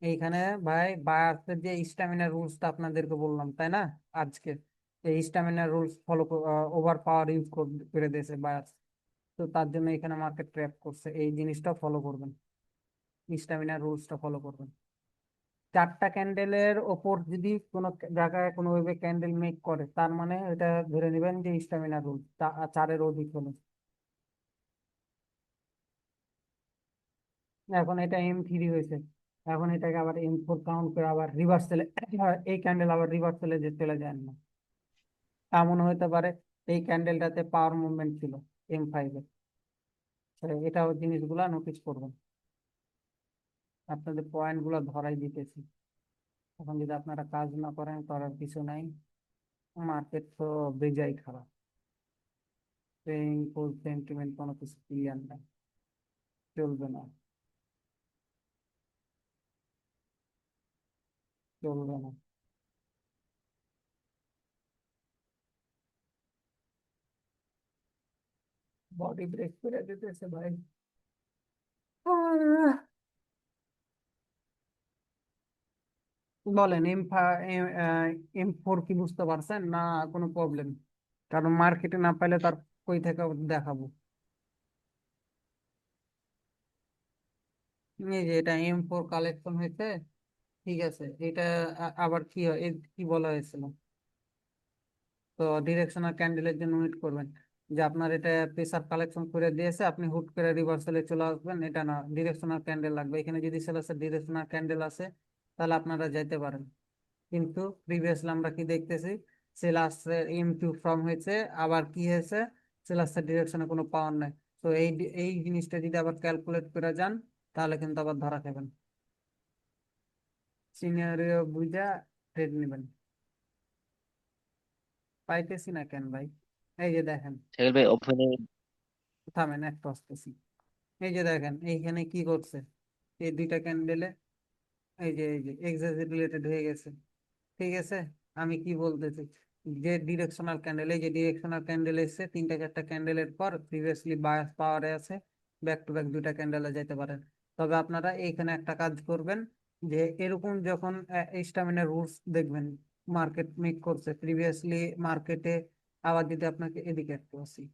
এইখানে ভাই বায়ার্সের যে স্ট্যামিনা রুলসটা আপনাদেরকে বললাম, তাই না, আজকে এই stamina rules follow, over power use করে দিয়েছে বায়ার্স, তো তার জন্য এখানে মার্কেট ট্র্যাপ করছে, এই জিনিসটা ফলো করবেন, স্ট্যামিনা রুলসটা ফলো করবেন। চারটা ক্যান্ডেলের ওপর যদি কোনো জায়গায় কোনোভাবে ক্যান্ডেল মেক করে, তার মানে এটা ধরে নেবেন যে স্ট্যামিনা রুল, চারের অধিক হলো। এখন এটা M3 হয়েছে, এখন এটাকে আবার M4 কাউন্ট করে আবার রিভার্সালে এই ক্যান্ডেল আবার রিভার্সালে যে চলে যায় না, এমন হতে পারে এই ক্যান্ডেলটাতে পাওয়ার মুভমেন্ট ছিল M5 এ। এটাও জিনিসগুলা নোটিস করবেন, আপনাদের পয়েন্ট গুলো ধরাই দিতেছি, এখন যদি আপনারা কাজ না করেন করার কিছু নাই, মার্কেট তো বেজায় খারাপ, ফুল সেন্টিমেন্ট কোনো কিছু ক্লিয়ার নাই, চলবে না, চলবে না। বডি ব্রেক করে দিতেছে ভাই। আহ, বলেন M4 কি বুঝতে পারছেন না? কোনো প্রবলেম? কারণ মার্কেটে না পাইলে তার কই থেকে দেখাবো। এই যে এটা M4 কালেকশন হয়েছে, ঠিক আছে, এটা আবার কি হয়, কি বলা হয়েছিল, তো ডিরেকশনাল ক্যান্ডেলের জন্য ওয়েট করবেন, যে আপনার এটা প্রেসার কালেকশন করে দিয়েছে, আপনি হুট করে রিভার্সালে চলে আসবেন, এটা না, ডিরেকশনাল ক্যান্ডেল লাগবে এখানে, যদি সেলাসের ডিরেকশনাল ক্যান্ডেল আসে তাহলে আপনারা যাইতে পারেন। কিন্তু প্রিভিয়াসলি আমরা কি দেখতেছি, সেলাসের M2 ফর্ম হয়েছে, আবার কি হয়েছে, সেলাসের ডিরেকশনে কোনো পাওয়ার নাই। তো এই জিনিসটা যদি আবার ক্যালকুলেট করে যান, তাহলে কিন্তু আবার ধরা খাবেন, সিনিয়রিও বুঝা ট্রেড নেবেন। পাইতেছি না কেন ভাই? এই যে দেখেন, সাইকেল ভাই ওপেনে। থামেন একটু আসতেছি। এই যে দেখেন এইখানে কি করছে, এই দুইটা ক্যান্ডেলে এই যে এক্সাজারেটেড হয়ে গেছে, ঠিক আছে? আমি কি বলতেছি, যে ডিরেকশনাল ক্যান্ডেল, এই যে ডিরেকশনাল ক্যান্ডেল এসছে তিনটা চারটা ক্যান্ডেলের পর, প্রিভিয়াসলি বায়াস পাওয়ারে আছে, ব্যাক টু ব্যাক দুইটা ক্যান্ডেলে যেতে পারেন। তবে আপনারা এইখানে একটা কাজ করবেন, যে এরকম যখন স্টামিনা রুলস দেখবেন মার্কেট মেক করছে প্রিভিয়াসলি মার্কেটে, আবার যদি আপনাকে এদিকে একটু আসি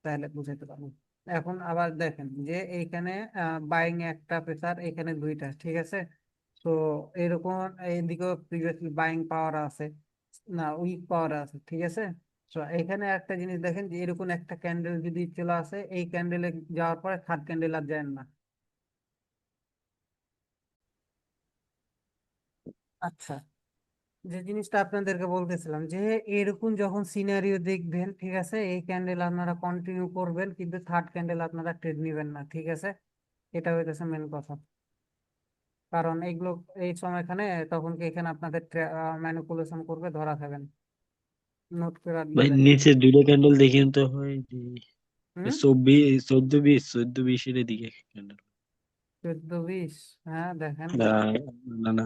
তাহলে বুঝাতে পারবো। এখন আবার দেখেন যে এইখানে বাইং একটা প্রেসার, এখানে দুইটা, ঠিক আছে। তো এরকম এইদিকেও প্রিভিয়াসলি বাইং পাওয়ার আছে, না উইক পাওয়ার আছে, ঠিক আছে। তো এখানে একটা জিনিস দেখেন যে এরকম একটা ক্যান্ডেল যদি চলে আসে, এই ক্যান্ডেলে যাওয়ার পরে থার্ড ক্যান্ডেল আর যায় না। আচ্ছা, যে জিনিসটা আপনাদেরকে বলতেছিলাম যে এরকম যখন সিনারিও দেখবেন, ঠিক আছে, এই ক্যান্ডেল আপনারা কন্টিনিউ করবেন, কিন্তু থার্ড ক্যান্ডেল আপনারা ট্রেড নেবেন না, ঠিক আছে। এটা হইতেছে মেন কথা। কারণ এইগুলো এই সময়খানে তখন কি এখানে আপনাদের ম্যানিপুলেশন করবে, ধরা খাবেন। নোট করে ভাই দিবেন। নিচে দুইটা ক্যান্ডেল দেখি তো হয় যে হুম। 14 20 14 20 এর দিকে ক্যান্ডেল। 14 20, হ্যাঁ দেখেন। না না,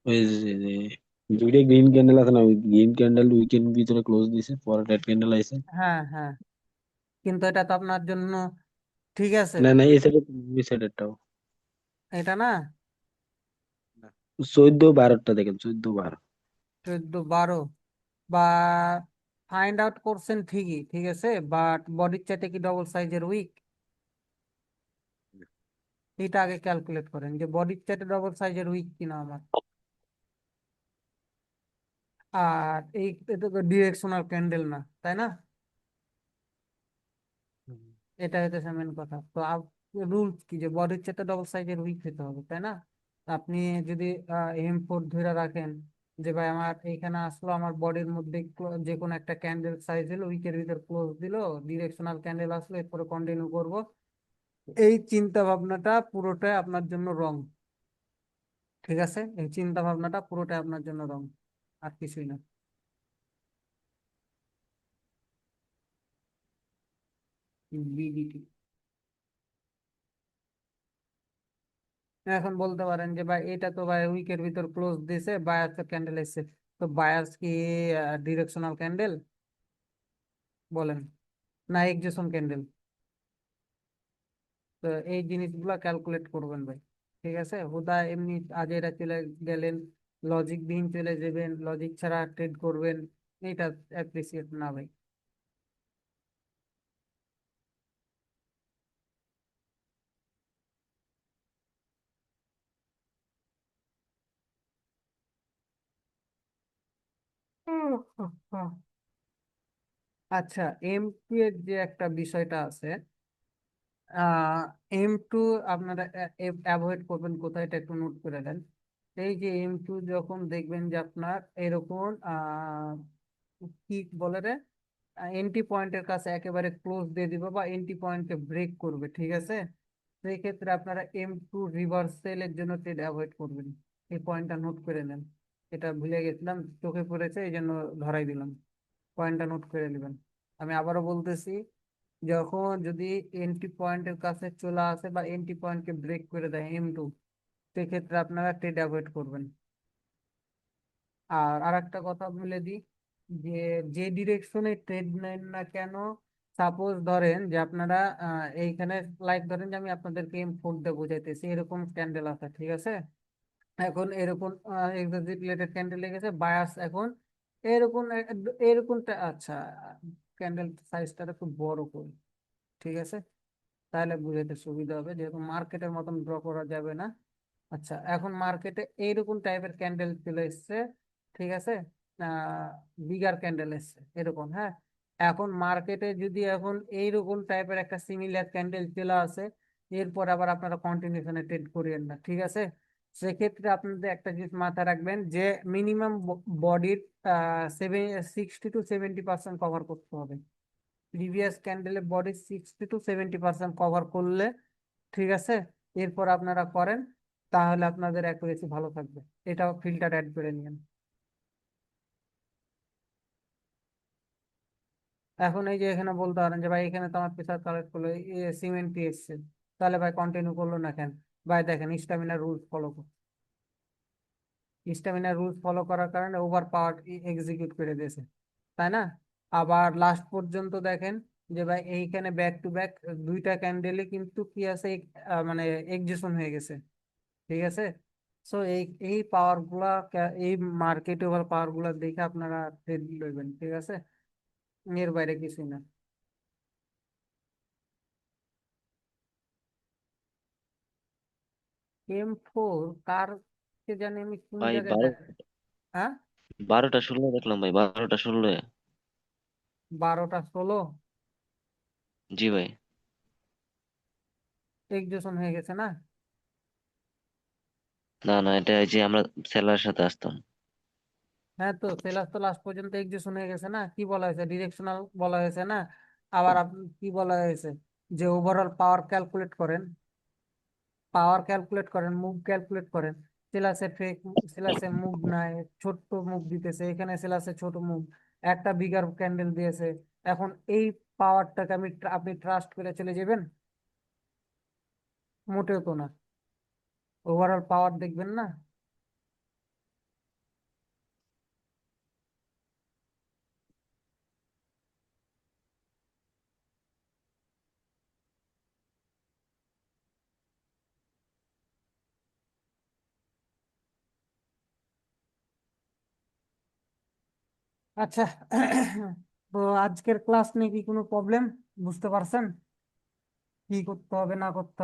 ওই যে দুইটা গ্রিন ক্যান্ডেল আছে না, ওই গ্রিন ক্যান্ডেল উইকেন্ড ভিতরে ক্লোজ দিছে, পরে রেড ক্যান্ডেল আইছে। হ্যাঁ হ্যাঁ, কিন্তু এটা তো আপনার জন্য ঠিক আছে, না না, এই সাইডে ওই সাইডেরটাও এটা না। 14 12টা দেখেন, 14 12। 14 12 বা ফাইন্ড আউট করছেন ঠিকই, ঠিক আছে, বাট বডির চাইতে কি ডবল সাইজের উইক, এটা আগে ক্যালকুলেট করেন যে বডির চাইতে ডবল সাইজের উইক কিনা আমার। আর এই এটা তো ডিরেকশনাল ক্যান্ডেল না, তাই না। এটা হইতেছে মেন কথা। তো রুলস কি যে বডির চাইতে ডবল সাইজের উইক হতে হবে, তাই না। আপনি যদি M4 ধরে রাখেন যে ভাই আমার এইখানে আসলো, আমার বডির মধ্যে যে কোনো একটা ক্যান্ডেল সাইজ হলো, উইকের ভিতর ক্লোজ দিল, ডিরেকশনাল ক্যান্ডেল আসলো, এরপরে কন্টিনিউ করব, এই চিন্তা ভাবনাটা পুরোটাই আপনার জন্য রং, ঠিক আছে। এই চিন্তা ভাবনাটা পুরোটাই আপনার জন্য রং, আর কিছুই না। বিডিটি এখন বলতে পারেন যে ভাই এটা তো ভাই উইকের ভিতর ক্লোজ দিছে, বায়ার্স ক্যান্ডেল এসছে, তো বায়ার্স কি ডিরেকশনাল ক্যান্ডেল বলেন, না এক্সেশন ক্যান্ডেল। তো এই জিনিসগুলো ক্যালকুলেট করবেন ভাই, ঠিক আছে। হুদা এমনি আজ এটা চলে গেলেন, লজিক বিহীন চলে যাবেন, লজিক ছাড়া ট্রেড করবেন, এটা অ্যাপ্রিসিয়েট না ভাই। আচ্ছা, M2 এর যে একটা বিষয়টা আছে, M2 আপনারা অ্যাভয়েড করবেন কোথায়, এটা একটু নোট করে দেন। এই যে M2 যখন দেখবেন যে আপনার এরকম কি বলে রে, এন্ট্রি পয়েন্টের কাছে একেবারে ক্লোজ দিয়ে দিবে বা এন্ট্রি পয়েন্টকে ব্রেক করবে, ঠিক আছে। সেই ক্ষেত্রে আপনারা M2 রিভার্সেলের জন্য ট্রেড অ্যাভয়েড করবেন। এই পয়েন্টটা নোট করে নেন, এটা ভুলে গেছিলাম, চোখে পড়েছে এই জন্য ধরাই দিলাম। পয়েন্টটা নোট করে নেবেন। আমি আবারও বলতেছি, যখন যদি এন্ট্রি পয়েন্টের কাছে চলে আসে বা এন্ট্রি পয়েন্টকে ব্রেক করে দেয় M2, সেক্ষেত্রে আপনারা ট্রেড অ্যাভয়েড করবেন। আর আরেকটা কথা বলে দিই, যে যে ডিরেকশনে ট্রেড নেন না কেন, সাপোজ ধরেন যে আপনারা এইখানে, লাইক ধরেন যে আমি আপনাদেরকে M4 দিয়ে বোঝাইতেছি, এরকম ক্যান্ডেল আছে, ঠিক আছে। এখন এরকম এক্সিট রিলেটেড ক্যান্ডেল লেগেছে, বায়াস এখন এরকম আচ্ছা, ক্যান্ডেল সাইজটা একটু বড় করি, ঠিক আছে, তাহলে বুঝাইতে সুবিধা হবে, যেহেতু মার্কেটের মতন ড্র করা যাবে না। আচ্ছা, এখন মার্কেটে এইরকম টাইপের ক্যান্ডেল চলে এসছে, ঠিক আছে, বিগার ক্যান্ডেল এসছে এরকম, হ্যাঁ। এখন মার্কেটে যদি এখন এইরকম টাইপের একটা সিমিলার ক্যান্ডেল চলে আসে, এরপর আবার আপনারা কন্টিনিউশনে ট্রেড করিয়েন না, ঠিক আছে। সেক্ষেত্রে আপনাদের একটা জিনিস মাথায় রাখবেন যে মিনিমাম বডির 60 to 70% কভার করতে হবে। প্রিভিয়াস ক্যান্ডেলের বডি 60 to 70% কভার করলে, ঠিক আছে, এরপর আপনারা করেন, তাহলে আপনাদের অ্যাকুরেসি ভালো থাকবে। এটাও ফিল্টার অ্যাড করে নিন। এখন এই যে এখানে বলতে পারেন যে ভাই এখানে তো আমার প্রেসার কালেক্ট করলো, সিমেন্টই এসছে, তাহলে ভাই কন্টিনিউ করলো না কেন। ভাই দেখেন স্টামিনা রুলস ফলো করুন, স্টামিনা রুলস ফলো করার কারণে ওভার পাওয়ার এক্সিকিউট করে দিয়েছে, তাই না। আবার লাস্ট পর্যন্ত দেখেন যে ভাই এইখানে ব্যাক টু ব্যাক দুইটা ক্যান্ডেলে কিন্তু কি আছে মানে এক্সিস্ট হয়ে গেছে, ঠিক আছে। সো এই এই পাওয়ার গুলা এই মার্কেট ওভার পাওয়ার গুলা দেখে আপনারা ট্রেড লইবেন, ঠিক আছে, এর বাইরে কিছুই না। M4 কার কে জানি আমি কোন ভাই জায়গায় হ্যাঁ 12টা 16 দেখলাম ভাই, 12টা 16। 12টা 16 জি ভাই। এক্সিস্ট হয়ে গেছে না? না না, এটা এই যে আমরা সেলার সাথে আসতাম। হ্যাঁ, তো সেলাস তো লাস্ট পর্যন্ত এক্সিস্ট হয়ে গেছে না, কি বলা হয়েছে, ডিরেকশনাল বলা হয়েছে না। আবার আপনি কি বলা হয়েছে, যে ওভারঅল পাওয়ার ক্যালকুলেট করেন, মুভ ক্যালকুলেট করেন। সিলাসে মুভ নাই, ছোট্ট মুভ দিতেছে, এখানে সিলাসে ছোট মুভ, একটা বিগার ক্যান্ডেল দিয়েছে। এখন এই পাওয়ারটাকে আপনি ট্রাস্ট করে চলে যাবেন? মোটেও তো না, ওভারঅল পাওয়ার দেখবেন না। আচ্ছা, তো আজকের ক্লাস নিয়ে কি কোনো প্রবলেম বুঝতে পারছেন, কি করতে হবে না করতে হবে?